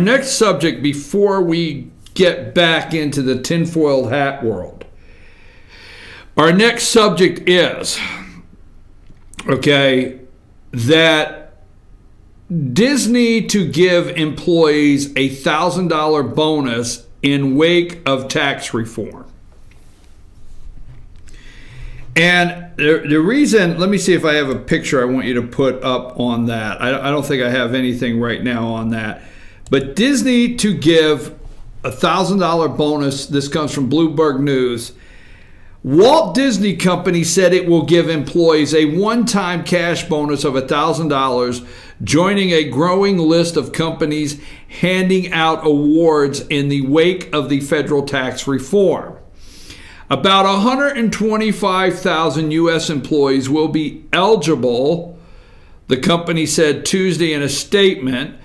Next subject before we get back into the tinfoil hat world. Our next subject is, okay, that Disney to give employees a $1,000 bonus in wake of tax reform. And the reason, let me see if I have a picture I want you to put up on that. I don't think I have anything right now on that. But Disney to give a $1,000 bonus. This comes from Bloomberg News. Walt Disney Company said it will give employees a one-time cash bonus of $1,000, joining a growing list of companies handing out awards in the wake of the federal tax reform. About 125,000 U.S. employees will be eligible, the company said Tuesday in a statement,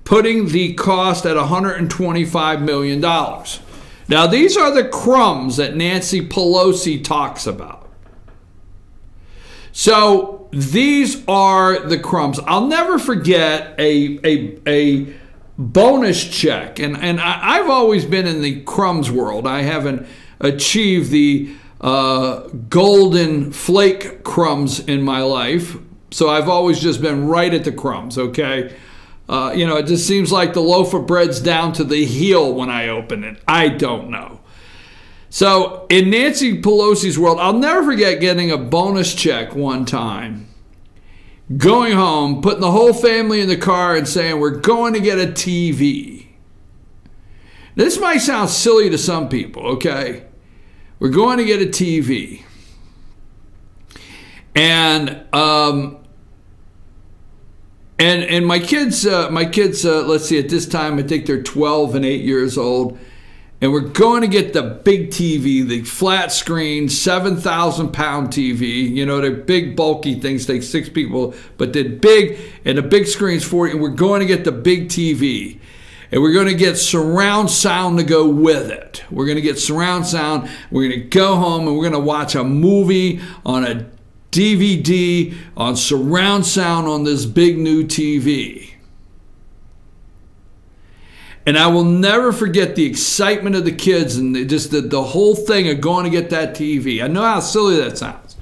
putting the cost at $125 million. Now, these are the crumbs that Nancy Pelosi talks about. So these are the crumbs. I'll never forget a bonus check. And I've always been in the crumbs world. I haven't achieved the golden flake crumbs in my life. So I've always just been right at the crumbs, okay? You know, it just seems like the loaf of bread's down to the heel when I open it. I don't know. So in Nancy Pelosi's world, I'll never forget getting a bonus check one time, going home, putting the whole family in the car and saying, we're going to get a TV. This might sound silly to some people, okay? We're going to get a TV. And my kids, let's see, at this time, I think they're 12 and 8 years old. And we're going to get the big TV, the flat screen, 7,000-pound TV. You know, they're big, bulky things, take 6 people, but they're big, and the big screen's 40. And we're going to get the big TV. And we're going to get surround sound to go with it. We're going to get surround sound. We're going to go home, and we're going to watch a movie on a DVD on surround sound on this big new TV. And I will never forget the excitement of the kids and just the whole thing of going to get that TV. I know how silly that sounds.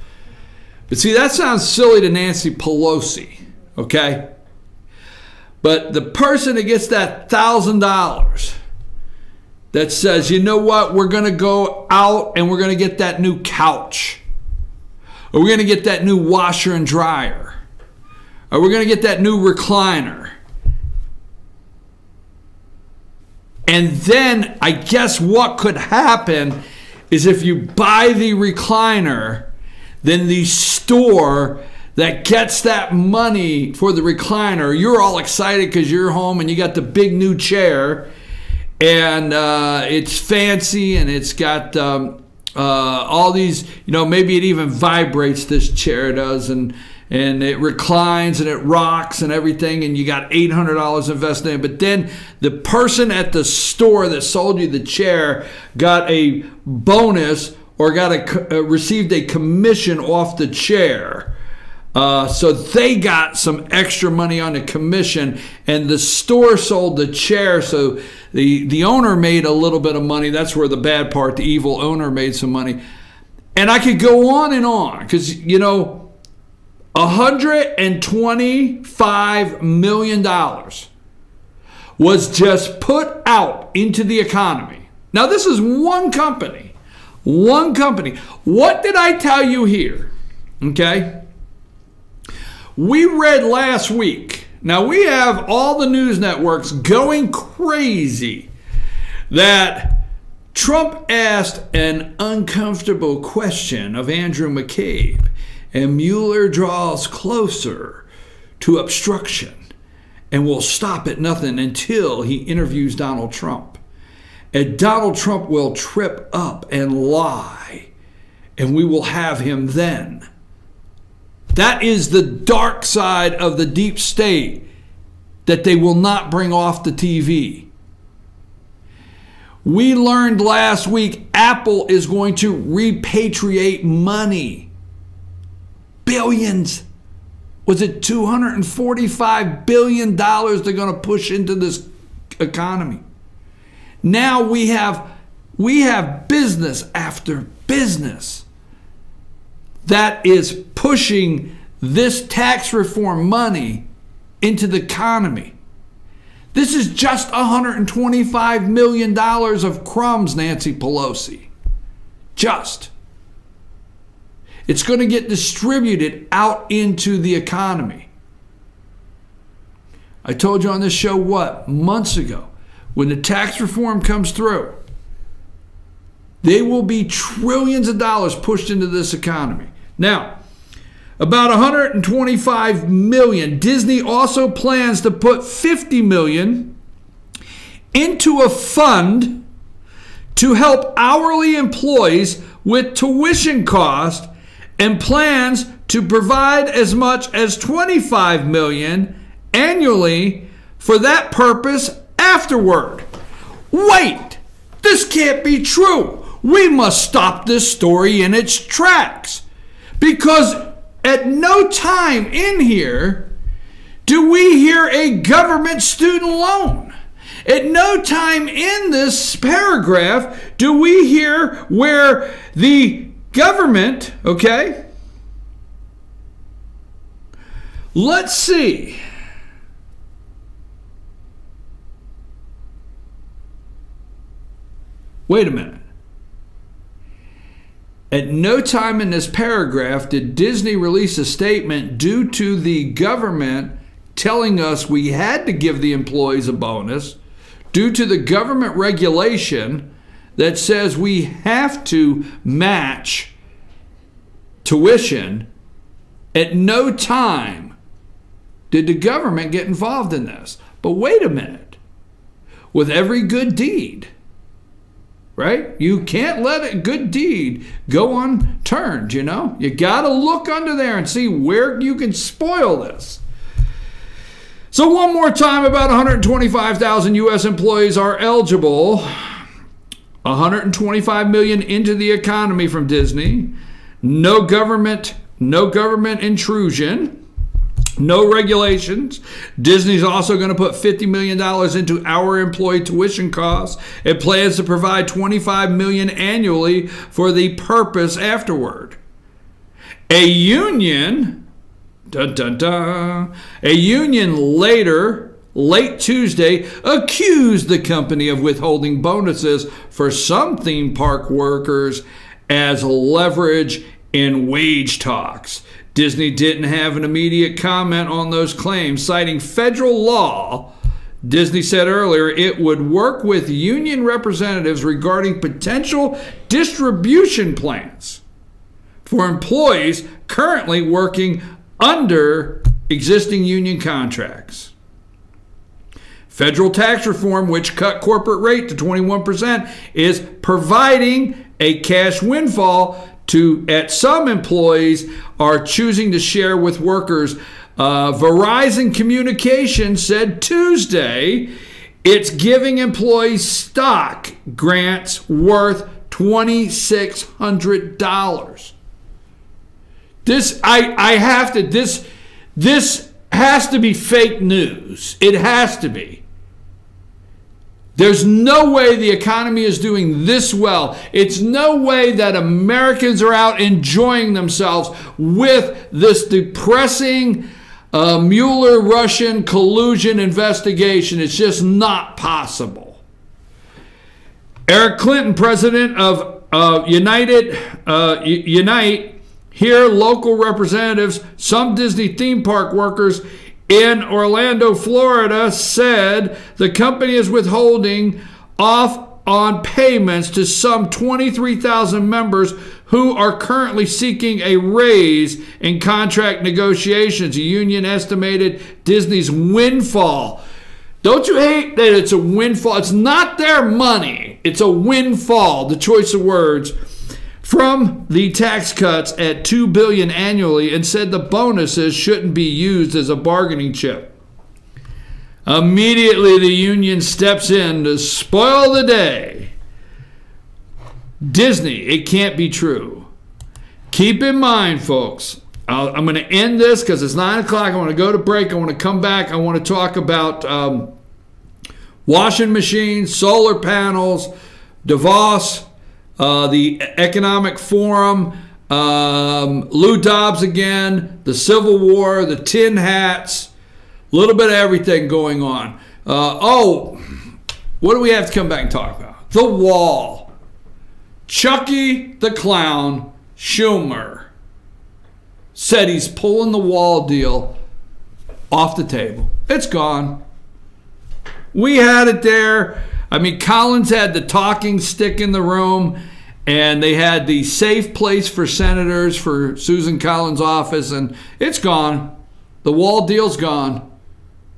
But see, that sounds silly to Nancy Pelosi, okay? But the person that gets that $1,000 that says, you know what, we're going to go out and we're going to get that new couch. Or we're going to get that new washer and dryer. Or we're going to get that new recliner. And then I guess what could happen is if you buy the recliner, then the store that gets that money for the recliner, you're all excited because you're home and you got the big new chair. And it's fancy and it's got all these, you know, maybe it even vibrates, this chair does, and it reclines and it rocks and everything, and you got $800 invested in it. But then the person at the store that sold you the chair got a bonus or received a commission off the chair. So they got some extra money on the commission, and the store sold the chair, so the owner made a little bit of money. That's where the bad part, the evil owner, made some money. And I could go on, because, you know, $125 million was just put out into the economy. Now, this is one company. One company. What did I tell you here? Okay? We read last week. Now, we have all the news networks going crazy that Trump asked an uncomfortable question of Andrew McCabe, and Mueller draws closer to obstruction and will stop at nothing until he interviews Donald Trump. And Donald Trump will trip up and lie, and we will have him then. That is the dark side of the deep state that they will not bring off the TV. We learned last week Apple is going to repatriate money. Billions. Was it $245 billion they're going to push into this economy. Now we have business after business that is pushing this tax reform money into the economy. This is just $125 million of crumbs, Nancy Pelosi. Just. It's going to get distributed out into the economy. I told you on this show, months ago, when the tax reform comes through, there will be trillions of dollars pushed into this economy. Now, about 125 million. Disney also plans to put 50 million into a fund to help hourly employees with tuition costs, and plans to provide as much as 25 million annually for that purpose afterward. Wait, this can't be true. We must stop this story in its tracks, because at no time in here do we hear a government student loan. At no time in this paragraph do we hear where the government, okay? Let's see. Wait a minute. At no time in this paragraph did Disney release a statement due to the government telling us we had to give the employees a bonus, due to the government regulation that says we have to match tuition. At no time did the government get involved in this. But wait a minute. With every good deed, right? You can't let a good deed go unturned, you know? You got to look under there and see where you can spoil this. So one more time, about 125,000 U.S. employees are eligible. 125 million into the economy from Disney. No government intrusion. No regulations. Disney's also going to put $50 million into our employee tuition costs. It plans to provide $25 million annually for the purpose afterward. A union, a union late Tuesday, accused the company of withholding bonuses for some theme park workers as leverage in wage talks. Disney didn't have an immediate comment on those claims, citing federal law. Disney said earlier it would work with union representatives regarding potential distribution plans for employees currently working under existing union contracts. Federal tax reform, which cut corporate rate to 21%, is providing a cash windfall at some employees are choosing to share with workers. Verizon Communications said Tuesday it's giving employees stock grants worth $2,600. This has to be fake news. It has to be. There's no way the economy is doing this well. It's no way that Americans are out enjoying themselves with this depressing Mueller-Russian collusion investigation. It's just not possible. Eric Clinton, president of Unite, here local representatives, some Disney theme park workers in Orlando, Florida, said the company is withholding off on payments to some 23,000 members who are currently seeking a raise in contract negotiations. The union estimated Disney's windfall. Don't you hate that it's a windfall? It's not their money. It's a windfall, the choice of words, from the tax cuts at $2 billion annually, and said the bonuses shouldn't be used as a bargaining chip. Immediately, the union steps in to spoil the day. Disney, it can't be true. Keep in mind, folks, I'm going to end this because it's 9 o'clock. I want to go to break. I want to come back. I want to talk about Washing machines, solar panels, Davos, the Economic Forum, Lou Dobbs again, the Civil War, the tin hats, a little bit of everything going on. What do we have to come back and talk about? The wall. Chucky the Clown Schumer said he's pulling the wall deal off the table. It's gone. We had it there. I mean, Collins had the talking stick in the room, and they had the safe place for senators for Susan Collins' office, and it's gone. The wall deal's gone.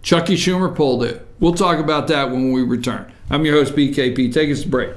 Chucky Schumer pulled it. We'll talk about that when we return. I'm your host, BKP. Take us a break.